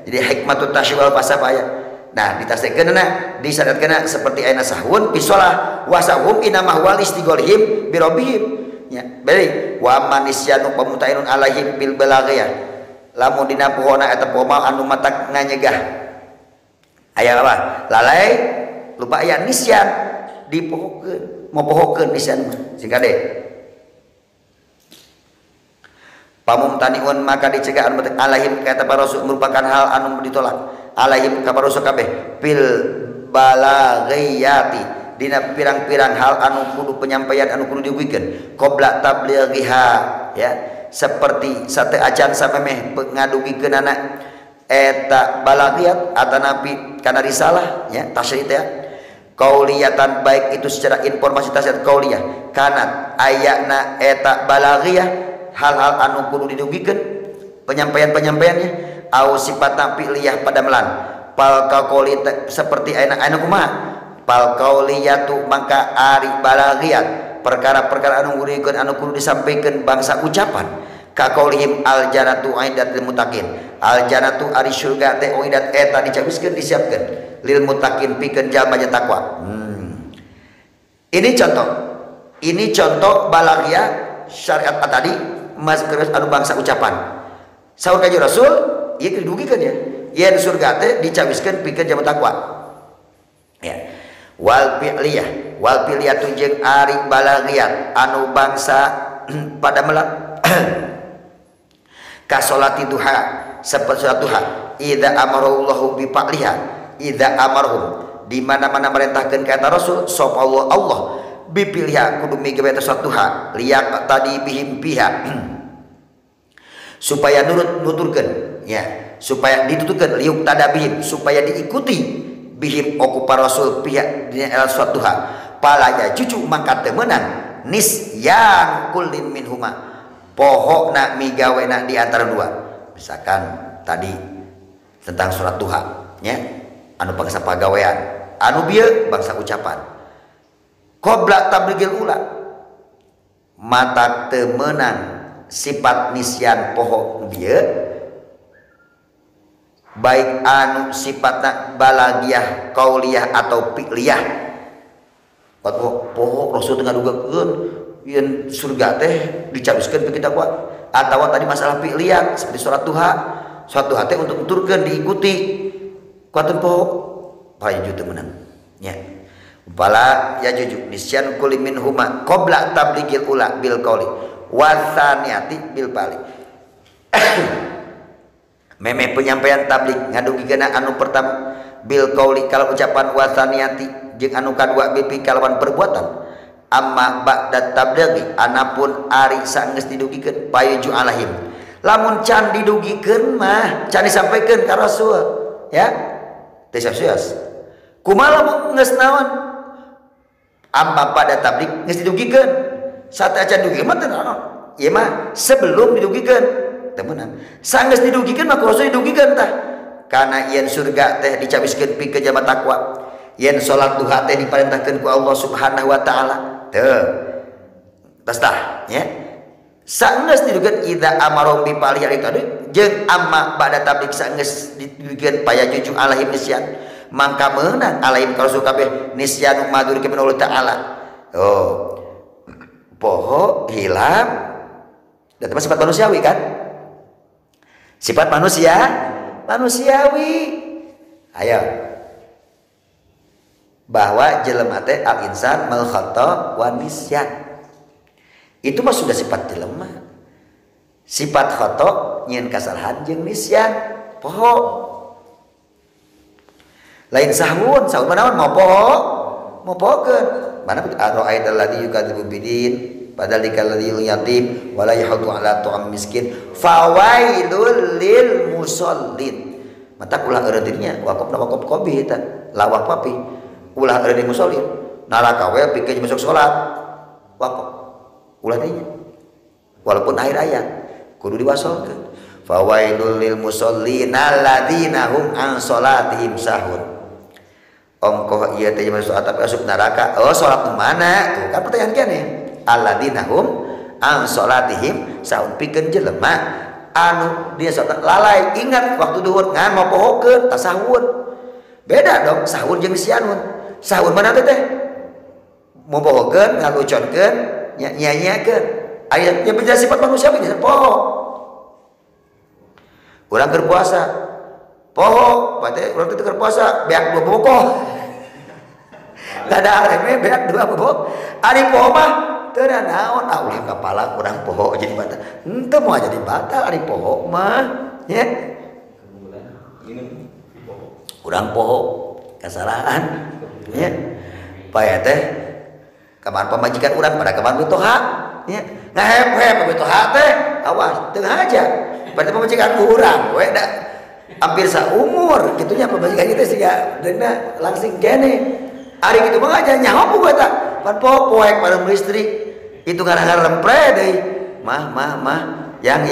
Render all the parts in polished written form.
Jadi hikmatut tasyawal pasapaya. Nah ditasdikeunna disyaratkeunna seperti ayeuna sahun fi shalah wa sahum inamah wal istigholhim bi rabbihim nya bari wa manisyanu pamutainun alaihim bil balaghiyah lamun dina pohona eta poho anu matak nganyegah aya apa lalai lupa aya nisyan dipohokeun mopohokeun nisyan mah sing kade pamumtaniun maka dicegah anu alaihim kata para rasul merupakan hal anu ditolak alaihim ka para rasul kabeh bil balaghiyati dina pirang-pirang hal anu kudu penyampaian anu kudu diwikeun qabla tablighiha ya seperti sate acan samemeh ngadugikeun anak eta balaghiyat atanapi kana risalah ya tasyri teh qauliyatan baik itu secara informasi tasyri qauliyah kanat ayana eta balaghiyah hal-hal anu kudu didugikeun penyampaian-penyampaiannya au sifat fi'liyah pada melan pal qauli seperti ayeuna kumaha pal qauliyatu maka ari balaghiyat perkara-perkara anu ngurikeun anu kudu disampaikeun bangsa ucapan ka qaulihim al jannatu aidat lil muttaqin al jannatu ari surga teh aidat eta dicawiskeun disiapkeun lil muttaqin pikeun jalma anu takwa ini contoh balaghiyah syariat tadi masuk anu bangsa ucapan saur ka Rasul ieu didugikeun ya yen surga teh dicawiskeun pikeun jalma takwa ya wal fi'liyah jeung ari balaghiyat anu bangsa pada melang ka salati duha salat duha idza amarallahu bi fa'liha idza amarhum di mana-mana merintahkeun ka Rasul sapa Allah bi fa'liha kudu migawe salat duha liyak tadi bihim biha supaya nuturkeun ya supaya dituturkeun liuk tadabihim supaya diikuti bihim oku para rasul pihak dina salat duha palaya cucu maka teu meunang nisyan kullin minhuma pohona migawena di antara dua misalkan tadi tentang surat duha nya anu bangsa pagawean anu bieu bangsa ucapan qabla tablighil ula mata teu meunang sifat nisyan poho bieu baik anu sifatna balaghiyah qauliyah atau fi'liyah poho rasul teu ngadugakeun yen surga teh dicawiskeun pikeun takwa atawa tadi masalah fi'liyah seperti surat duha teh untuk nuturkeun diikuti kuateun poho payu teu meunang nya bala ya juju nisyan kulli minhuma qabla tablighil ula bil qauli wasaniyati bil bali meme penyampaian tabligh ngadugikeun anu pertama bil qauli kalau ucapan wasaniyati jeung anu kadua bipi kalawan perbuatan amma ba'da tablighi anapun ari saenggeus didugikeun payuju alahim lamun can didugikeun mah can disampaikeun ka Rasul ya teu sias kumaha lamun geus naon amma pada tabligh geus didugikeun sate acan dugikeun mah teu naon ieu mah sebelum didugikeun teu meunang saenggeus didugikeun mah ku Rasul didugikeun tah kana yen surga teh dicawiskeun pikeun jalma takwa yen salat duha teh diparentahkeun ku Allah Subhanahu wa taala teu tos tah nya saenggeus didugikeun idza amarum bi palih ari tadi jeung amma ba'da tabligh saenggeus didugikeun paya juju alaihim nisyan mangka meunang alaihim ka Rasul kabeh nisyan madur ke Allah taala oh poho hilang dan sifat manusiawi kan sifat manusiawi ayo bahwa jelema teh al insan mal khata wa nisyan itu mah sudah sifat jelema sifat khata nyeun kasalahan jeung nisyan poho lain sahun manaon mau pohokeun mana ar-ra'ait alladzi yukadzibu bidin padzalikal ladzi yatim wala yahuddu ala ta'am miskin fawailul lil musallin mata ulah eureudnya waqafna waqaf qabih eta lawak papi ulah eureud musallin naraka we pikeun masuk salat waqaf ulah teh walaupun akhir ayat kudu diwasolkeun fawailul lil musallin alladzina hum an salatihim sahun ongkoh ieu teh masuk atap asup neraka oh salat nu mana tuh kan pertanyaan kieu alladzina hum an salatihim saun pikeun jelema anu dia sholat lalai ingat waktu duhur ngan mau pohokeun tas sahur beda dong sahur jeung sianun sahur mana teh mau pohokeun ngaluconkeun nyanyiakeun aya yang menjadi sifat manusia bisa poho urang keur puasa poho berarti urang teh keur puasa beak dua bobogoh da ada areme beak dua bobogoh ari poho mah teu naon ulah kepala urang poho jadi batal henteu moal jadi batal ari poho mah nya urang poho kasalahan nya paya teh kamar pamajikan urang pada kamar bitoha nya ngahep-hep bitoha teh awas teu haja berarti pamajikan urang we da hampir saumur kitunya pamajikan kita siga deuna langsing kene ari kitu mah aja nyaho ku eta pan poho poek bareng listrik itu gara-gara lempre deui mah yang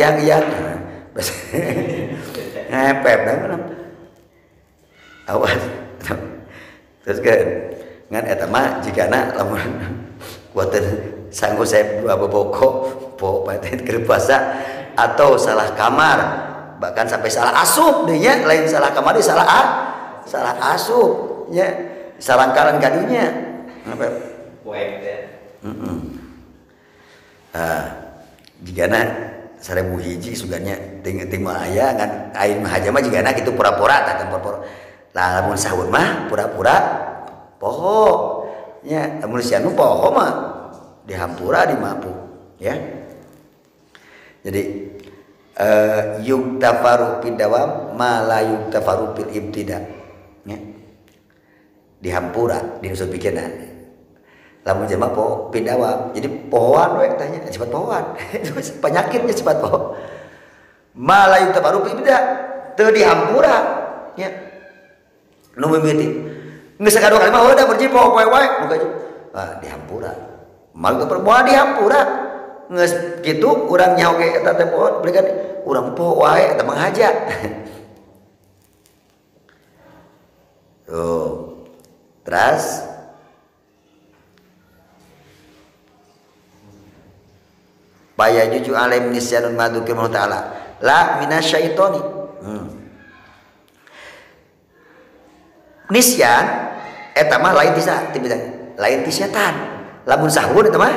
ngepep dan awas terus kan ngan eta mah jigana lamun kuatin sanggup saya dua boboko po paten keur puasa atau salah kamar bahkan sampai salah asup deh nya lain salah kamar di salah asup nya salangkalan kadunya apa poek teh jigana 1000 hiji suganya ting mah aya ngan aing mah aja mah jigana kitu pura-pura tah pura-pura lah lamun sahur mah pura-pura poho nya lamun sianu poho mah dihampura dimapu ya jadi yuktafaru fid dawam ma la yuktafaru fil ibtida ya dihampura diusut pikeunna lamun jelema poho pindawa jadi pohoan we tanya sifat pohoan penyakitnya sifat poho malayu tabaru bida teu dihampura nya nu mimiti geus sakadua kali mah udah berji poho poe wae muga dihampura mal teu permoal dihampura geus kitu urang nyaho ge eta teh poho berikan urang poho wae eta mah haja tuh terus paya juju alaim nisyanun madukim Allah ta'ala la minasyaitoni nisyan eta mah lain tisa tibidang lain tisyatan lamun sahur eta mah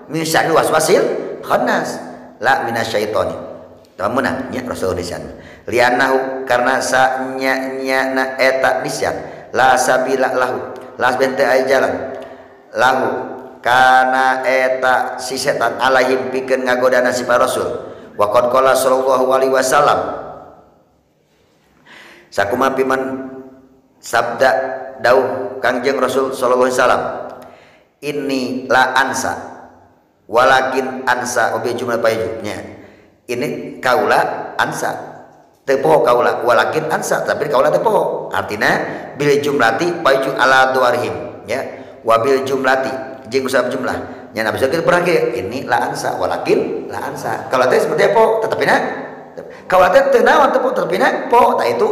misyanul waswasil khannas la minasyaitoni tamunna nya rasul nisyan lianahu karena sa nya na eta nisyan la sabila lahu la bente ay jalan lahu kana eta si setan alaihim pikeun ngagodana si rasul wa qad qala sallallahu alaihi wasallam sakumaha piman sabda dauh Kangjeng Rasul sallallahu alaihi wasallam inni la ansa walakin ansa obe jumlah payujnya ini kaula ansa teu poho kaula walakin ansa tapi kaula teu poho artina bil jumlati payuj ala duarhim ya wa bil jumlati jeung usap jumlah nya nabi kita pernah ke ini la ansa walakin la ansa kalau teh seperti apa tetepina kalau teh teu naon teh tetepina po tah itu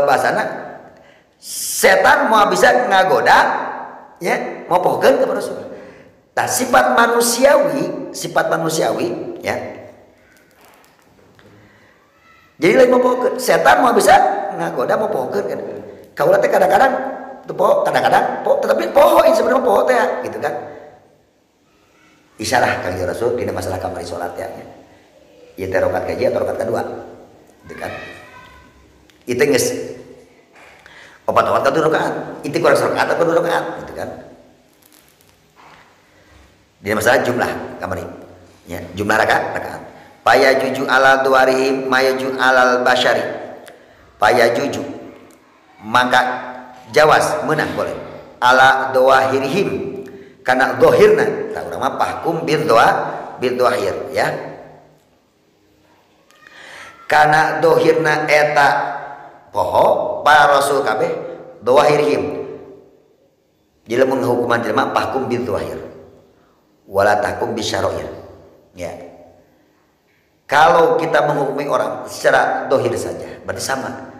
bahasana setan mau bisa ngagoda ya mau pohokeun ka Rasul tah sifat manusiawi ya jadi lain mau pohokeun setan mau bisa ngagoda mau pohokeun kan kaula teh kadang-kadang poho kadang-kadang poho tetapi poho ini sebenarnya poho teh gitu kan isyarah Kangjeng Rasul dina masalah kamari salat ya ieu teh rakaat kaji atau rakaat kedua gitu kan itu geus opat atau rakaat itu kurang rakaat atau 2 rakaat gitu kan dina masalah jumlah kamari ya jumlah rakaat paya juju ala duarihim mayaju alal basyari paya juju maka jawas menang boleh ala doahirihim karena dohirna tak urang mah pahkum bil doahir ya karena dohirna eta poho para rasul kabeh doahirihim jadi menghukuman jelema pahkum bil doahir wala tahkum bisyarair ya kalau kita menghukumi orang secara dohir saja berarti sama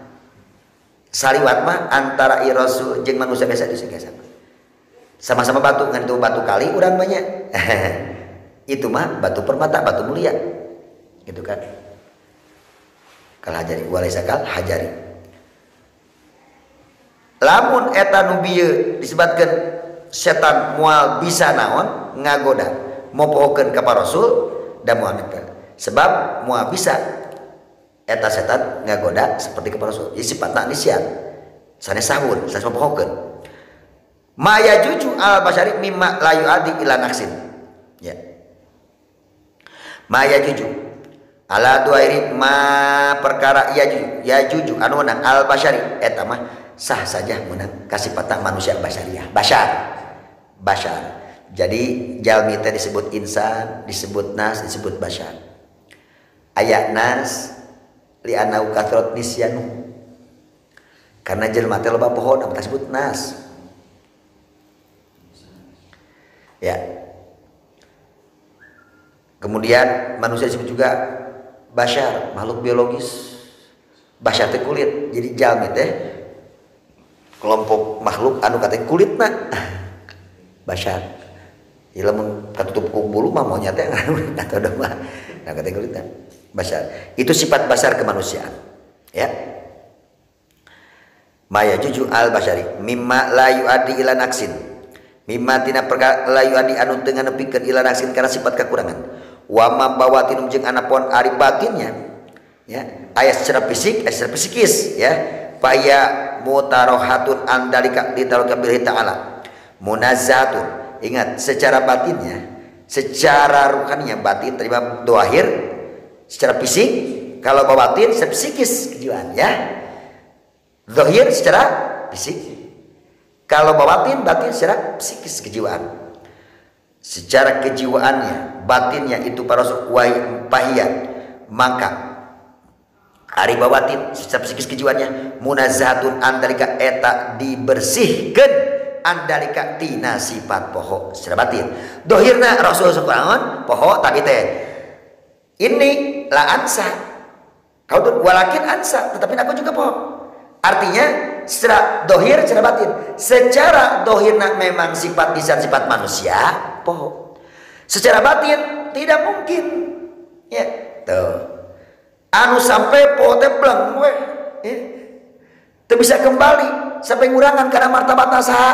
saliwat mah antara rasul jeung manusia biasa itu sama-sama batu kan itu batu kali urang banyak itu mah batu permata, batu mulia gitu kan. Kal hajari walaysa kal hajari. Lamun eta nu bieu disebutkeun setan moal bisa naon ngagoda mopohokeun ka para rasul da moal nepel. Sebab moal bisa eta setan ngagoda seperti ka para rasul. Jadi sifatna nisyan. Sanes sahun, sanes mopohokeun. Maya juju al basyari mimma la yu'adi ila naksin. Ya. Maya juju ala duairi ma perkara ya juju anu menang al basyari eta mah sah saja menang kasifatan manusia basyariah basyar. Jadi jalmi teh disebut insan, disebut nas, disebut basyar. Aya nas li anau kathrat nisyanu, karena jelema teh loba pohon apa disebut nas. Ya. Kemudian manusia disebut juga basyar, makhluk biologis. Basyar teh kulit. Jadi jalmi teh kelompok makhluk anu katanya kulitna basyar. Ya lamun katutup ku bulu mah maunya teh atau mah nah katanya kulitna basyar. Itu sifat basyar kemanusiaan. Ya. Maya juju al basyari mimma la yu'addi ila naksin. Mimma tina perkara la yu'addi anu teu nganepikeun ila naksin karena sifat kekurangan. Wa ma bawatinum jeung anapun ari batinnya. Ya, aya secara fisik, aya secara psikis ya. Faya mutarohatun andalika ditaroka billahi ta'ala munazzatun. Ingat, secara batinnya, secara ruhaninya batin terima doahir secara fisik, kalau batin secara psikis kejiwaan ya. Zahir secara fisik, kalau batin secara psikis kejiwaan. Secara kejiwaannya, batinnya itu para wahiyat, maka ari bawatin secara psikis kejiwaannya munazzatun andalika eta dibersihkeun andalika tina sifat poho secara batin. Dohirna Rasul sallallahu poho tapi teh ini la ansa kau tuh walakin ansa tetapi aku juga poho. Artinya secara dohir secara batin. Secara dohirna memang sifat lisan sifat manusia poho. Secara batin tidak mungkin. Ya, tuh. Anu sampai poho teh blang we ya. Teu bisa kembali sampai ngurangan karena martabat saha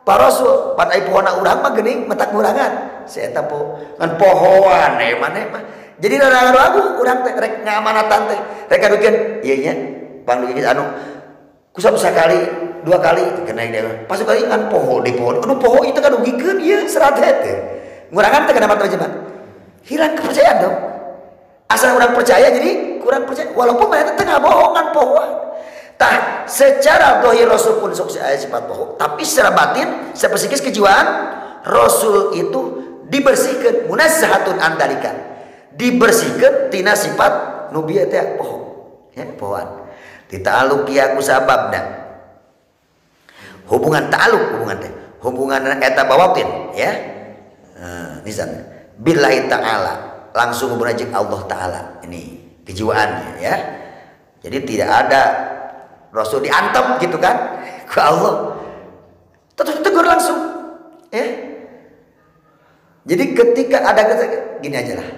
para rasul pan ai pohona urang mah geuning matak ngurangan si eta poho ngan pohoan mah jadi ragu urang teh rek ngamanatan teh rek kadukeun ieu nya pangdukeun anu kusam sakali dua kali kena dia pas kali ngan poho di poho anu poho itu kadugikeun ieu serat teh ngurangan teh kana martabat hilang kepercayaan dong. Asal orang percaya jadi kurang percaya walaupun mereka tengah bohongan pohoan. Tah secara dohir Rasul pun sok sifat poho, tapi secara batin, secara psikis kejiwaan Rasul itu dibersihkan munazzahatun andalika. Dibersihkan tina sifat nubiya teh poho. Ya, pohoan. Dita'aluqi aku sababna. Hubungan ta'aluk hubungan eta bawatin ya. Misalnya billahi ta'ala langsung hubungan jeung Allah Ta'ala ini kejiwaannya ya. Jadi tidak ada Rasul diantem gitu kan ke Allah tetap tegur langsung ya. Jadi ketika ada gini aja lah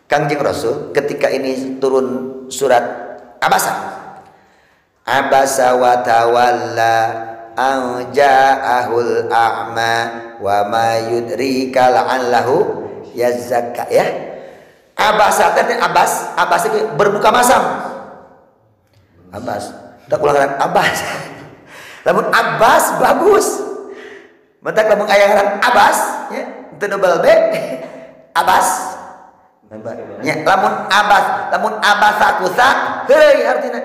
Kangjeng Rasul ketika ini turun surat Abasa wa tawalla an ja'ahul a'ma wa ma yudrika la'allahu yazakka ya. Abasa teh Abbas itu bermuka masam. Abbas. Tak ulangan Abbas. Lamun Abbas bagus. Mentak lamun aya ngaran Abbas ya, teu double B. Abbas. Ya, lamun Abasa kusa heuy artina.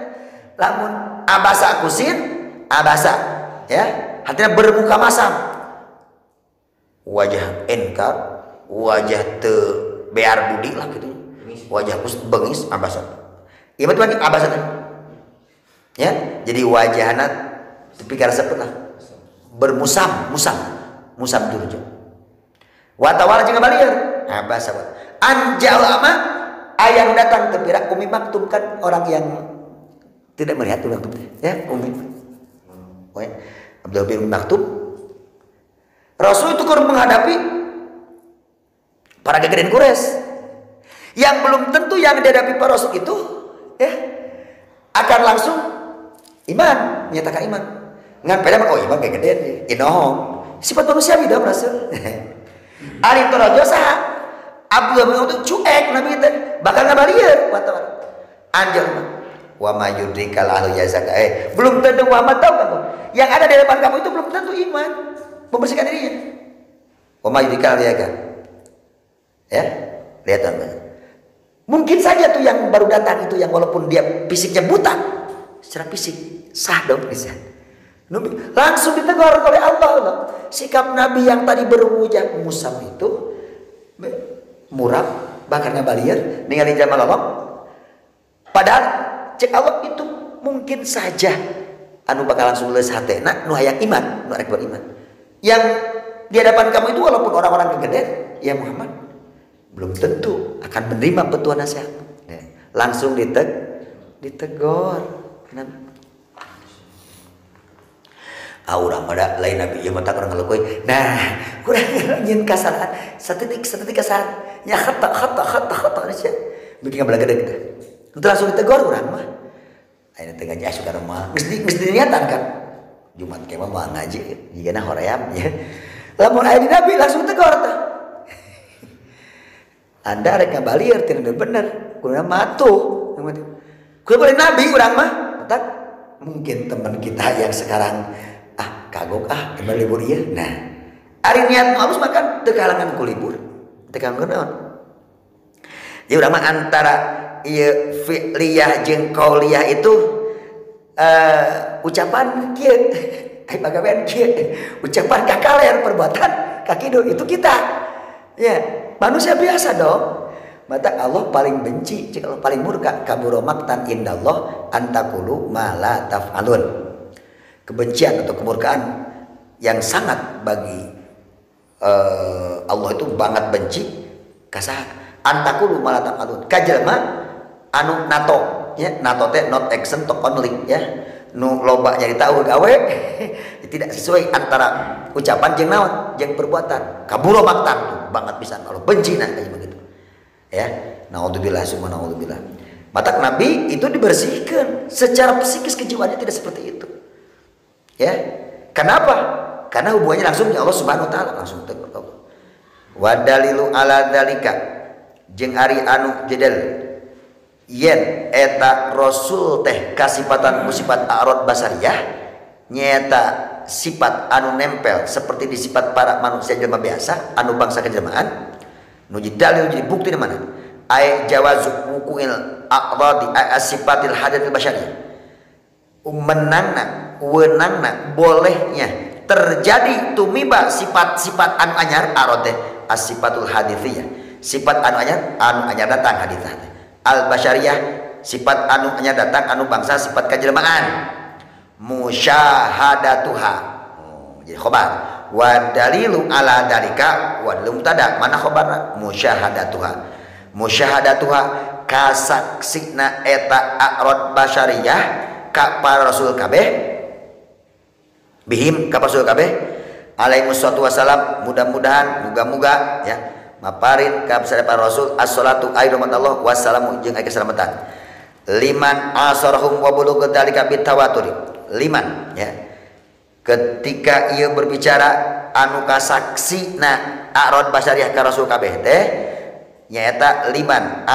Lamun Abasa kusin Abasa ya, artinya bermuka masam. Wajah enkar wajah te bear budi lah gitu, wajah kus bengis abasa. Iya betul lagi abasa ya. Jadi wajahna tapi karena seperti bermusam turjo. Watawala juga balieur abasa. Anjal ama ayang datang tepira umi maktum kan orang yang tidak melihat orang tuh ya umi. Oh ya, Abdul bin Maktum. Rasul itu kalau menghadapi para gegeden Quraisy. Yang belum tentu yang dihadapi para rasul itu ya akan langsung iman, menyatakan iman. Ngan pada oh iman gegeden inohong. Sifat manusia beda rasul. Ari torojo saha? Abdul itu cuek nabi teh bakal ngabalieur watawar. Anjeun wa mayudrikal ahlu yazaka. Belum tentu Muhammad tahu kamu. Yang ada di depan kamu itu belum tentu iman, membersihkan dirinya. Wa mayudrikal yazaka. Ya, lihat teman. Mungkin saja tuh yang baru datang itu yang walaupun dia fisiknya buta, secara fisik sah dong bisa. Langsung ditegur oleh Allah. Sikap Nabi yang tadi berwujud musam itu murah, bakarnya balier, ningali jamal Allah. Padahal cek Allah itu mungkin saja anu bakal langsung leus hatena nu hayang iman, nu arek beriman. Yang di hadapan kamu itu walaupun orang-orang kegeden, ya Muhammad belum tentu akan menerima petuah nasihat. Langsung ditegur. Kenapa? Urang mah lain nabi ieu mah tak urang ngalekoy. Nah, urang nyin kasalahan satetik kasalahan. Nya khata sia. Bikin ngabalagadeg teh. Itu langsung ditegur urang mah. Ayeuna teh ngaji asukan mah. Geus diniatan kan. Jumat kemah mah ngaji jigana hoream nya. Lamun aya di nabi langsung tegur teh. Anda rek ngabalieur teh bener. Kudu matuh. Kudu balik nabi urang mah. Tak mungkin teman kita yang sekarang kagok emang libur iya. Nah, hari niat halus makan teu kalangan ku libur. Teu kalangan naon. Jadi urang mah antara ieu fi'liyah jeung qauliyah itu ucapan kieu. Ai pagawean kieu. Ucapan kakaler perbuatan kakidu itu kita. Ya, manusia biasa dong. Mata Allah paling benci, jika Allah paling murka, kabura maqtan indallah antakulu ma la taf'alun. Kebencian atau kemurkaan yang sangat bagi Allah itu banget benci kasaha antakulu ma la taf'alun. Kajelma anu nato ya, nato teh not action to only ya. Nu loba nyari tahu gawe tidak sesuai antara ucapan jeung naon jeung perbuatan. Kabura maqtan banget pisan Allah benci nah kayak begitu. Ya, naudzubillah summa naudzubillah. Mata Nabi itu dibersihkan secara psikis kejiwaannya tidak seperti itu. Ya. Kenapa? Karena hubungannya langsung dengan Allah Subhanahu wa taala, langsung tegur Allah. Wa dalilu ala dzalika jeung ari anu jedel yen eta rasul teh kasifatan musifat a'rad basariyah nyata sifat anu nempel seperti di sifat para manusia jelema biasa anu bangsa kejelmaan. Nuji dalil jadi bukti di mana? Ay jawazu wukuil aqradi asifatil hadatil basyariyah. Wenangna bolehnya terjadi tumiba sifat-sifat anu anyar arode asifatul haditsiyah. Sifat anu anyar datang hadits al basyariyah, sifat anu anyar datang anu bangsa sifat kejelmaan. Musyahadatuha. Jadi khobar. Wa dalilu ala dalika wa dalil mubtada mana khabarna musyahadatuha kasaksina eta a'rad basyariyah ka para rasul kabeh bihim ka rasul kabeh alaihi wassalatu wassalam mudah-mudahan muga-muga ya maparin ka para rasul as-salatu airahmatullah wassalamu jeung aya keselamatan liman asarhum wa bulugh dalika bitawaturi liman ya ketika ia berbicara anu kasaksina a'rad basyariyah ka rasul kabeh teh nyaeta liman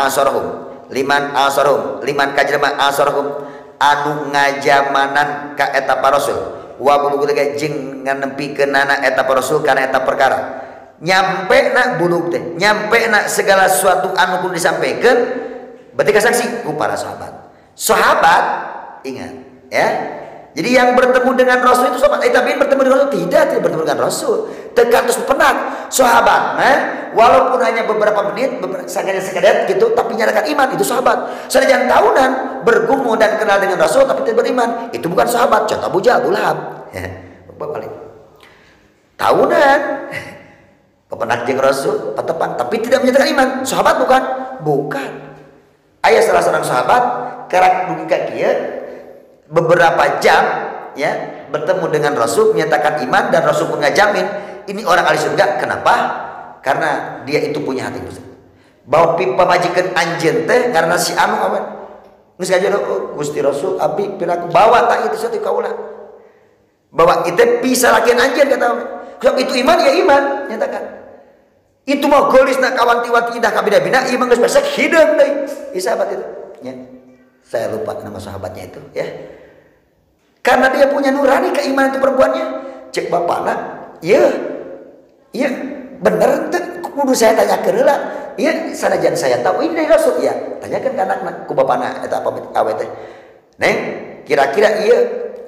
liman kajelema asarhum anu ngajamanan ka eta para rasul wa bulugh jeung nganempikeunana eta para rasul kana eta perkara nyampe na bulugh teh nyampe na segala sesuatu anu kudu disampaikan berarti kasaksi ku para sahabat ingat ya. Jadi yang bertemu dengan Rasul itu sahabat. Tapi bertemu dengan Rasul tidak bertemu dengan Rasul. Tergantung penak sahabat. Walaupun hanya beberapa menit, sekadar gitu, tapi nyatakan iman itu sahabat. Senajan tahunan bergumul dan kenal dengan Rasul tapi tidak beriman, itu bukan sahabat. Contoh Abu Jahal, Abu Lahab. Ya, balik. Tahunan pepenak jeung Rasul, patepang, tapi tidak menyatakan iman. Sahabat bukan? Bukan. Aya salah seorang sahabat kerak dugi ka kieu beberapa jam ya bertemu dengan Rasul menyatakan iman dan Rasul pun ngajamin ini orang ahli surga. Kenapa? karena dia itu punya hati besar. Bawa pipa majikan anjeun teh karena si anu awan. Geus ngajodoh Gusti Rasul abdi piraku bawa tak itu satu kaula. Bawa itu bisa lakian anjeun kata awan. Sebab itu iman ya iman nyatakan. Itu mah golisna kawanti-wanti indah kabina-bina iman geus besek hideung deui. Sahabat itu. Ya. Saya lupa nama sahabatnya itu ya. Karena dia punya nurani keimanan itu perempuannya. Cek bapakna, iya bener tuh kudu saya tanyakeun heula. Iya sanajan saya tahu ini dari Rasul ya. Tanyakeun ka anakna ku bapana eta apa awe teh. Neng, kira-kira iya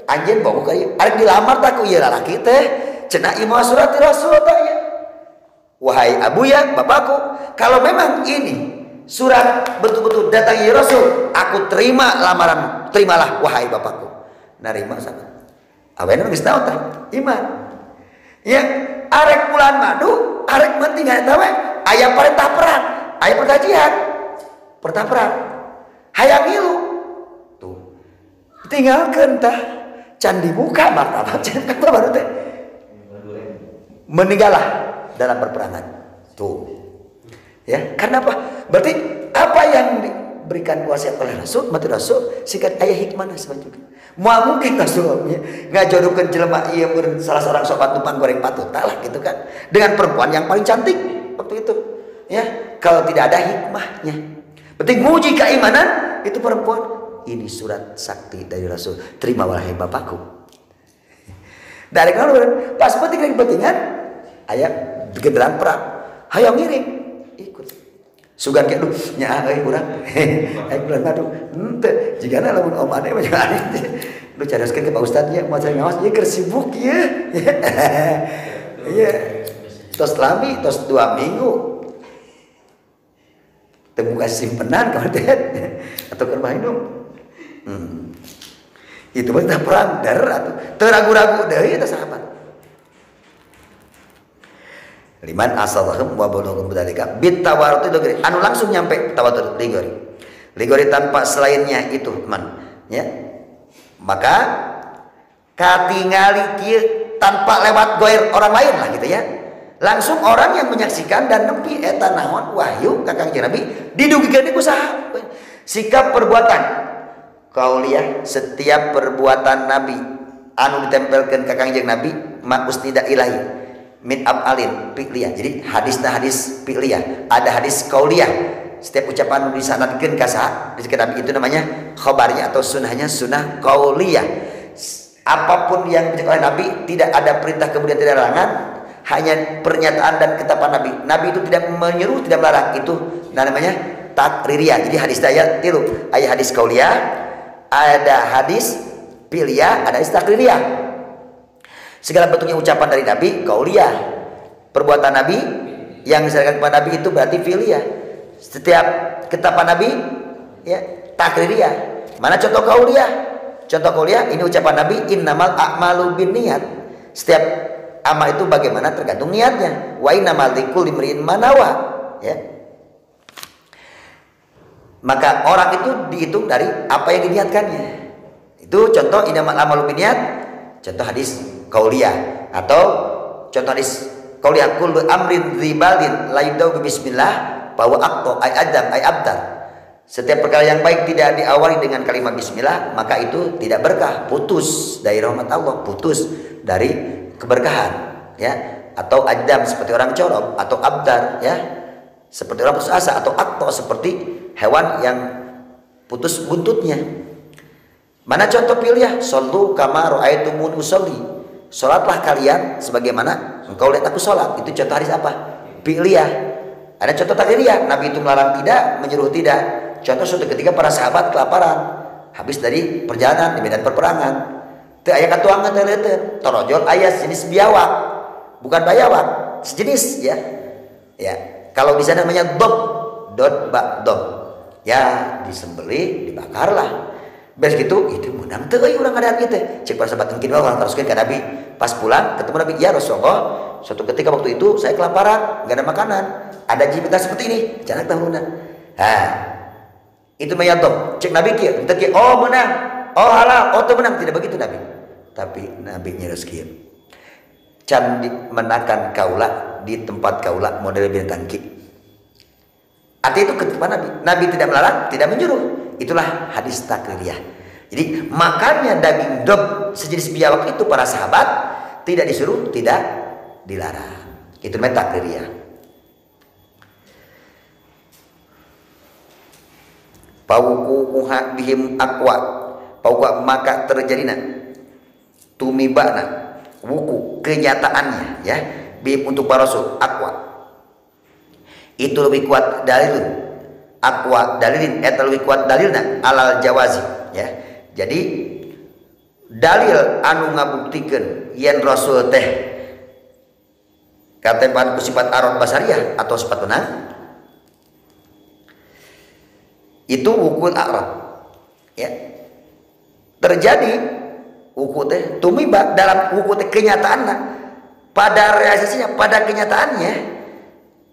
anjeun boga ka ieu. Arek dilamar tah ku ieu lalaki teh. Cenah ieu mah surat Rasul tah ya. Wahai abuya, bapakku, kalau memang ini surat betul-betul datang ya Rasul, aku terima lamaranmu. Terimalah wahai bapakku. Narima sama. Aweuna geus tahu tah iman. Ya, arek bulan madu, arek penting eta we aya perintah perang, aya pergajian. Perintah perang. Hayang ngilu. Tuh. Tinggalkeun tah can dibuka martabat can kata baru teh. Meninggallah dalam perperangan. Tuh. Ya, karena apa? Berarti apa yang diberikan wasiat oleh Rasul, mati Rasul, singkat ayah hikmahna sebenarnya. Moal mungkin Rasul ngajodohkeun jelema ieu salah seorang sobat numpang goreng patut talah gitu kan. Dengan perempuan yang paling cantik waktu itu. Ya, kalau tidak ada hikmahnya. Penting muji keimanan itu perempuan. Ini surat sakti dari Rasul. Terima wahai bapakku. Dari kalau pas penting kepentingan aya genderang perang. Hayo ngiring ikut. Sugan ke aduh nyaa euy urang. Bulan madu. Henteu jigana lamun omane mah jangan. Lu caroskeun ke Pak Ustad nya moal saya ngawas ieu keur sibuk ieu. Iya. Tos lami tos 2 minggu. Teu buka simpenan kadet atau keur minum. Itu mah teh perang dar atuh. Teu ragu-ragu deui eta sahabat. Liman asalahum wa bulughum bidzalika bitawarut itu anu langsung nyampe tawatur ligori tanpa selainnya itu man ya maka katingali kieu tanpa lewat goer orang lain lah gitu ya langsung orang yang menyaksikan dan nempi eta naon wahyu ka Kangjeng Nabi didugikeun ku saha sikap perbuatan qauliyah setiap perbuatan Nabi anu ditempelkeun ka Kangjeng Nabi maqusnida ilahi min af'alin fi'liyah. Jadi hadis fi'liyah, ada hadis qauliyah. Setiap ucapan disanadkeun ka saha? Nabi itu namanya khabarnya atau sunnahnya sunnah qauliyah. Apapun yang diucapkan oleh Nabi tidak ada perintah kemudian tidak larangan, hanya pernyataan dan ketetapan Nabi. Nabi itu tidak menyuruh, tidak melarang. Itu namanya takririyah. Jadi hadis ayat tilu, ayat hadis qauliyah, ada hadis fi'liyah, ada hadis takririyah. Segala bentuknya ucapan dari Nabi qauliyah. Perbuatan Nabi yang disampaikan kepada Nabi itu berarti fi'liyah. Setiap ketetapan Nabi ya takririyah. Mana contoh qauliyah? Contoh qauliyah ini ucapan Nabi innamal a'malu binniyat. Setiap amal itu bagaimana tergantung niatnya. Wa innamal likulli imri'in ma nawa ya. Maka orang itu dihitung dari apa yang diniatkannya. Itu contoh innamal a'malu binniyat. Contoh hadis qauliyah atau contoh hadis qauliyah kullu amrin dzibalin la yudau bismillah bahwa aqto ay adam ay abdar. Setiap perkara yang baik tidak diawali dengan kalimat bismillah maka itu tidak berkah, putus dari rahmat Allah, putus dari keberkahan ya. Atau adam seperti orang corok atau abdar ya seperti orang putus asa atau aqto seperti hewan yang putus buntutnya. Mana contoh pilih? Shollu kama ra'aitumuni usolli. Salatlah kalian sebagaimana engkau lihat aku salat. Itu contoh hadis apa? Pilih. Ada contoh takririyah. Nabi itu melarang tidak, menyuruh tidak. Contoh suatu ketika para sahabat kelaparan habis dari perjalanan di medan peperangan. Teu aya katuangan teh leuteun. Torojol aya jenis biawak. Bukan bayawak, sejenis ya. Ya, kalau di sana namanya dot bak dom. Ya, disembelih, dibakarlah. Beres gitu, itu menang teu euy urang ngadaan kitu. Cek para sahabat mungkin orang teruskeun ka Nabi. Pas pulang ketemu Nabi, "Ya Rasulullah, suatu ketika waktu itu saya kelaparan, enggak ada makanan. Ada jimat seperti ini, jangan tahunna." Nah, itu mayanto. Cek Nabi kieu, teu kieu, "Oh, menang. Oh, halal. Oh, teu menang." Tidak begitu Nabi. Tapi Nabi nyeres kieu. Can menakan kaula di tempat kaula model binatang ki. Artinya itu ketika Nabi tidak melarang, tidak menyuruh. Itulah hadis takriyah. Jadi makannya daging dob sejenis biawak itu para sahabat tidak disuruh, tidak dilarang. Itu namanya takriyah. Paukuha bihim aqwa. Paukuha maka terjadinya tumibana wuku kenyataannya ya bihim untuk para rasul aqwa. Itu lebih kuat dalilun aqwa dalilin eta lebih kuat dalilna alal jawazi ya. Jadi dalil anu ngabuktikeun yen rasul teh katepan ku sifat arad basariyah atau sifat menang itu wukul a'rad ya. Terjadi wuku teh tumiba dalam wuku teh kenyataanna pada realisasinya pada kenyataannya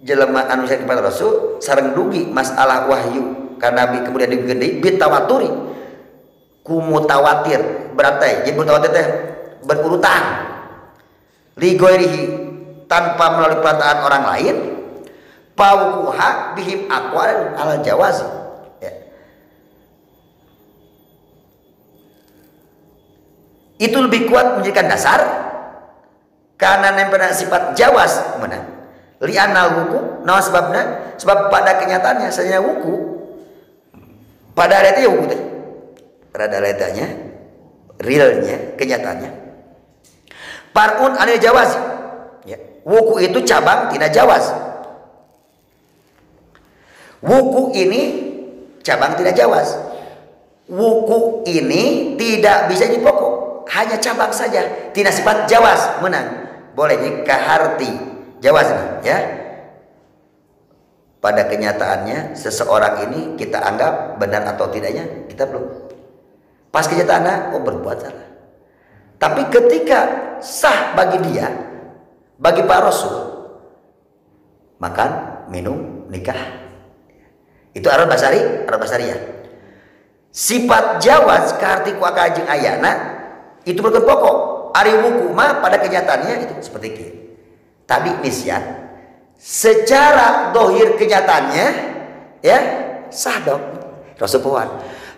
jelema anu saking kepada Rasul sareng dugi masalah wahyu karena Nabi kemudian digede bitawaturi ku mutawatir berarti jadi mutawatir teh berurutan li ghairihi tanpa melalui perkataan orang lain paukuha bihim aqwal ala jawaz ya. Itu lebih kuat menjadikan dasar karena nempel sifat jawaz menang li'anal wuku nawa sebabnya sebab pada kenyataannya saja wuku pada realita wuku teh pada realitanya realnya kenyataannya parun anil jawaz ya. Wuku itu cabang tidak jawaz. Wuku ini cabang tidak jawaz. Wuku ini tidak bisa jadi pokok, hanya cabang saja, tidak sifat jawaz menang. Bolehnya kaharti jawaz ya. Pada kenyataannya seseorang ini kita anggap benar atau tidaknya kita belum. Pas kenyataannya oh berbuat salah. Tapi ketika sah bagi dia, bagi Pak Rasul, makan, minum, nikah. Itu arad basariyah. Sifat jawaz karti ku akajeng ayana itu bukan pokok. Ari wuku mah pada kenyataannya itu seperti itu. Tadi nisyan secara dohir kenyataannya ya sah dong Rasul puan.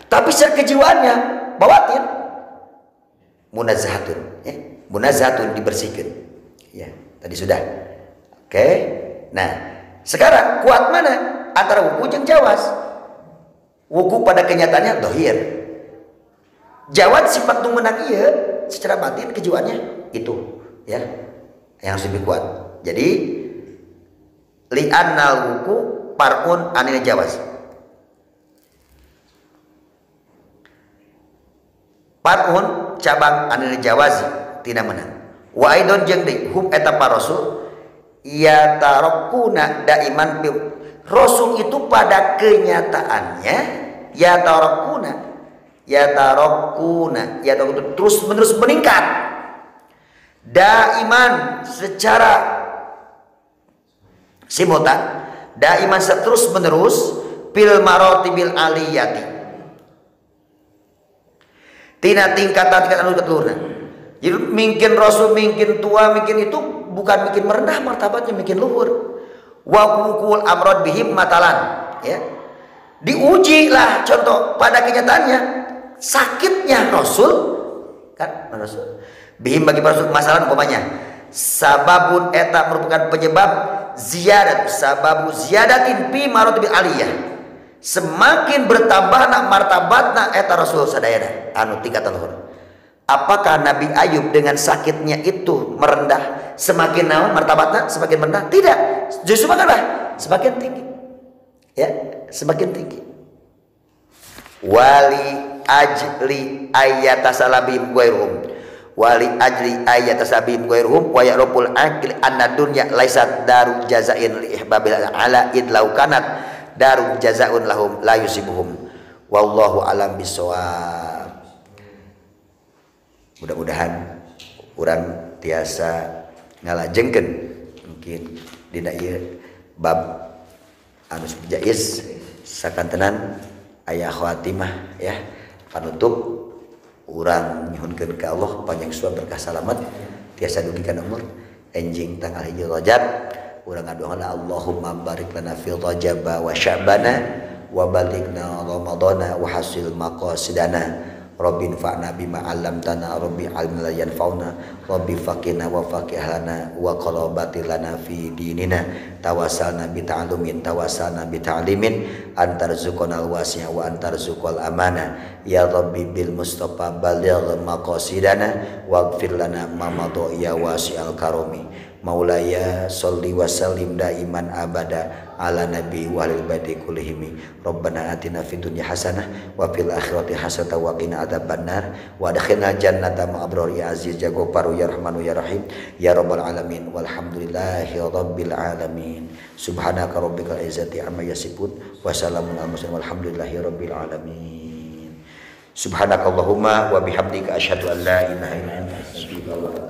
Tapi secara kejiwaannya bawatin munazzahatun ya. Munazzahatun dibersihkan ya tadi sudah. Oke. Nah sekarang kuat mana antara wuku jeung jawaz. Wuku pada kenyataannya dohir, jawaz sifat nu menang ieu secara batin kejiwaannya itu ya yang harus lebih kuat. Jadi li'annal wuku parun anil jawaz. Parun cabang anil jawazi tidak menang. Wa aidon jeung deui hum eta para rasul ya tarakuna daiman rasul itu pada kenyataannya ya tarakuna terus menerus meningkat daiman secara simultan daiman terus menerus bil maratibil aliyati tina tingkatan anu keturunna. Jadi mungkin rasul mungkin tua mungkin itu bukan mungkin merendah martabatnya mungkin luhur wa kukul amrod bihim matalan ya. Diuji lah contoh pada kenyataannya sakitnya Rasul kan Rasul bihim bagi Rasul masalah umpamanya sababun eta merupakan penyebab sababu ziyadatin fi maratibil aliyah semakin bertambahna martabatna eta Rasul sadayana anu tingkatan luhur. Apakah Nabi Ayub dengan sakitnya itu merendah semakin naon martabatna semakin merendah? Tidak, justru makanlah semakin tinggi ya semakin tinggi. Wali ajli ayatasalabim ghairuhum wali ajli ayatasalabim ghairuhum wa yarubul aqli anna dunya laisat daru jazain li ihbabil ala id law kanat daru jazaun lahum la yusibuhum wallahu alam bisawab. Mudah-mudahan urang tiasa ngalajengkeun mungkin dina ieu bab anu jais sakantenan aya khawatimah ya panutup urang nyuhunkeun ka Allah panjang suam berkah salamet tiasa dugikan umur enjing tanggal 1 Rajab urang ngadoakeun Allahumma barik lana fil Rajab wa Sya'bana wa balighna Ramadana wa hasil maqasidana Rabbi fa'na bima 'allamtana Rabbi 'allimna yanfa'una Rabbi faqina wa faqihlana wa qarabati lana fi dinina tawassalna bi ta'lumin tawassalna bi ta'limin antarzuqanal wasi'a wa antarzuqal amana ya Rabbi bil mustafa baligh maqasidana waghfir lana ma madha ya wasi'al karami maulaya sholli wa sallim daiman abada ala nabi walil badi kullihim rabbana atina fid dunya hasanah wa fil akhirati hasanah wa qina adzabannar wa adkhilna jannata ma abrar ya aziz ya ghaffar ya rahmanu ya rahim ya rabbal alamin walhamdulillahi rabbil alamin subhanaka rabbikal izzati amma yasifun wa salamun alal mursalin walhamdulillahi rabbil alamin subhanakallahumma wa bihamdika asyhadu an la ilaha illa anta astaghfiruka wa atubu